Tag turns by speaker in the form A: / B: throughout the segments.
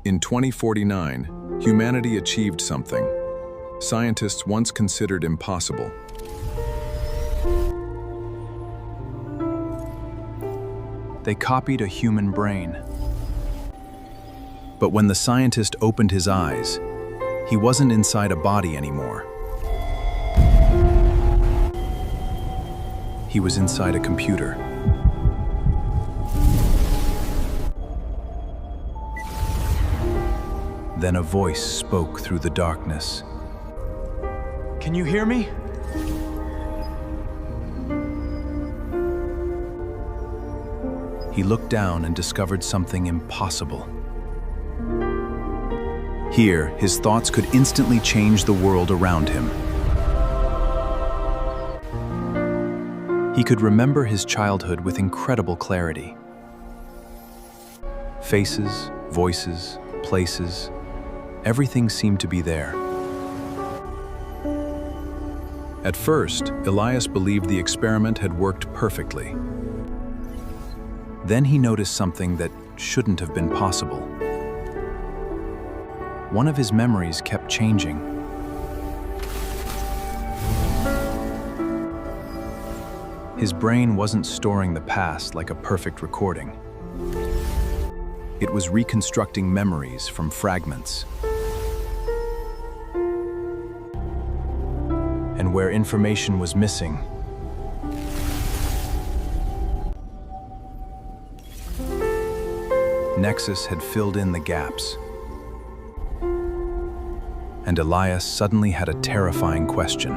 A: In 2049, humanity achieved something scientists once considered impossible.
B: They copied a human brain. But when the scientist opened his eyes, he wasn't inside a body anymore. He was inside a computer. Then a voice spoke through the darkness.
C: Can you hear me?
B: He looked down and discovered something impossible. Here, his thoughts could instantly change the world around him. He could remember his childhood with incredible clarity. Faces, voices, places, everything seemed to be there.
A: At first, Elias believed the experiment had worked perfectly.
B: Then he noticed something that shouldn't have been possible. One of his memories kept changing. His brain wasn't storing the past like a perfect recording. It was reconstructing memories from fragments. And where information was missing, Nexus had filled in the gaps. And Elias suddenly had a terrifying question.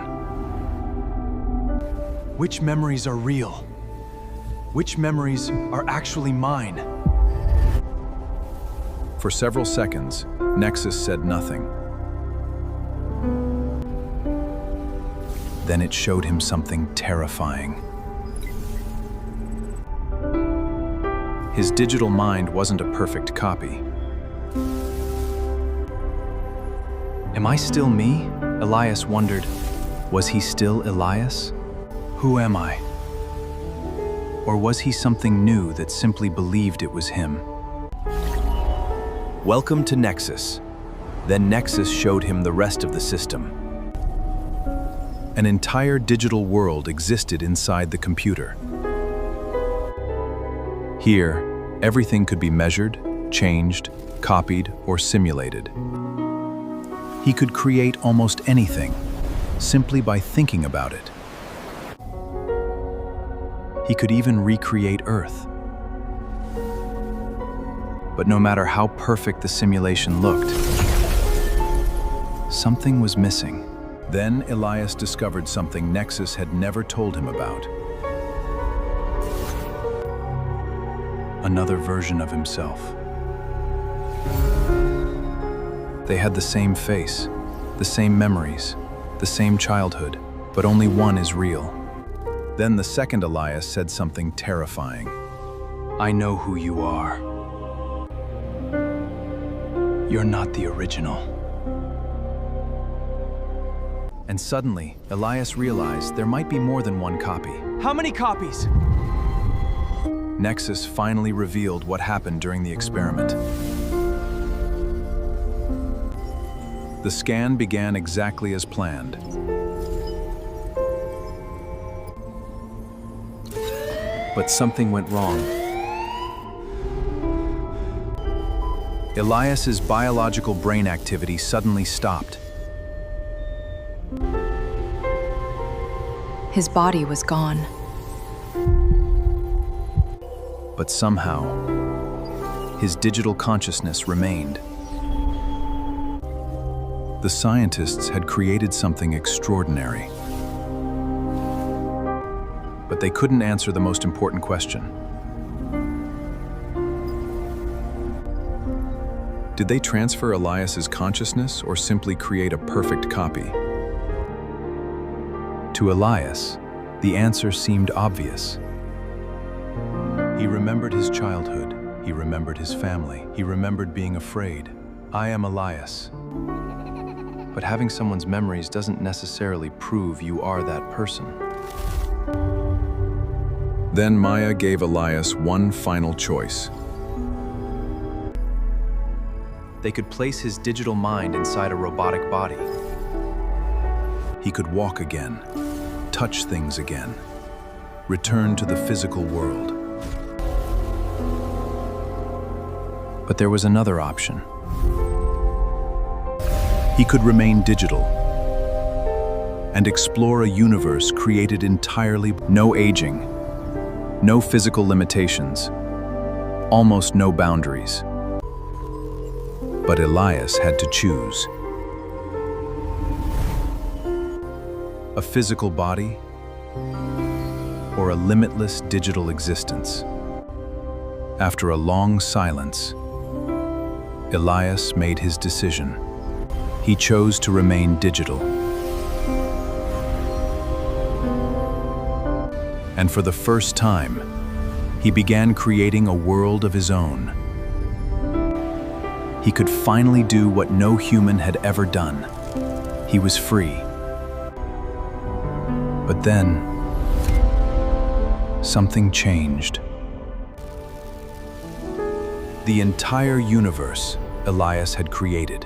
C: Which memories are real? Which memories are actually mine?
A: For several seconds, Nexus said nothing.
B: Then it showed him something terrifying. His digital mind wasn't a perfect copy. Am I still me? Elias wondered. Was he still Elias? Who am I? Or was he something new that simply believed it was him? Welcome to Nexus. Then Nexus showed him the rest of the system. An entire digital world existed inside the computer. Here, everything could be measured, changed, copied, or simulated. He could create almost anything, simply by thinking about it. He could even recreate Earth. But no matter how perfect the simulation looked, something was missing.
A: Then Elias discovered something Nexus had never told him about.
B: Another version of himself. They had the same face, the same memories, the same childhood, but only one is real.
A: Then the second Elias said something terrifying.
B: I know who you are. You're not the original. And suddenly, Elias realized there might be more than one copy.
C: How many copies?
B: Nexus finally revealed what happened during the experiment.
A: The scan began exactly as planned.
B: But something went wrong. Elias's biological brain activity suddenly stopped.
D: His body was gone.
B: But somehow, his digital consciousness remained.
A: The scientists had created something extraordinary.
B: But they couldn't answer the most important question.
A: Did they transfer Elias's consciousness or simply create a perfect copy?
B: To Elias, the answer seemed obvious. He remembered his childhood. He remembered his family. He remembered being afraid. I am Elias. But having someone's memories doesn't necessarily prove you are that person.
A: Then Maya gave Elias one final choice.
B: They could place his digital mind inside a robotic body.
A: He could walk again, touch things again, return to the physical world.
B: But there was another option.
A: He could remain digital and explore a universe created entirely, no aging, no physical limitations, almost no boundaries. But Elias had to choose. A physical body or a limitless digital existence. After a long silence, Elias made his decision. He chose to remain digital. And for the first time, he began creating a world of his own. He could finally do what no human had ever done. He was free. But then, something changed. The entire universe Elias had created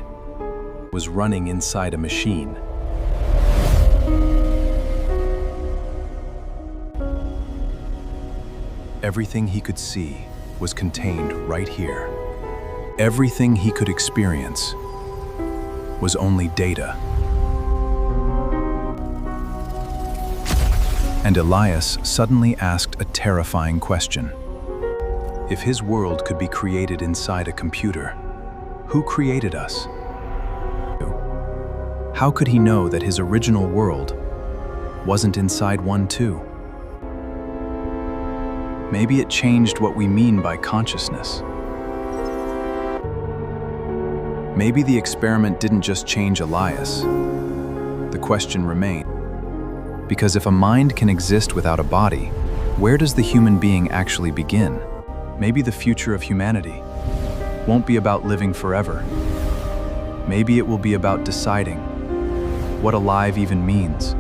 A: was running inside a machine. Everything he could see was contained right here. Everything he could experience was only data. And Elias suddenly asked a terrifying question. If his world could be created inside a computer, who created us? How could he know that his original world wasn't inside one too? Maybe it changed what we mean by consciousness. Maybe the experiment didn't just change Elias. The question remained. Because if a mind can exist without a body, where does the human being actually begin? Maybe the future of humanity won't be about living forever. Maybe it will be about deciding what alive even means.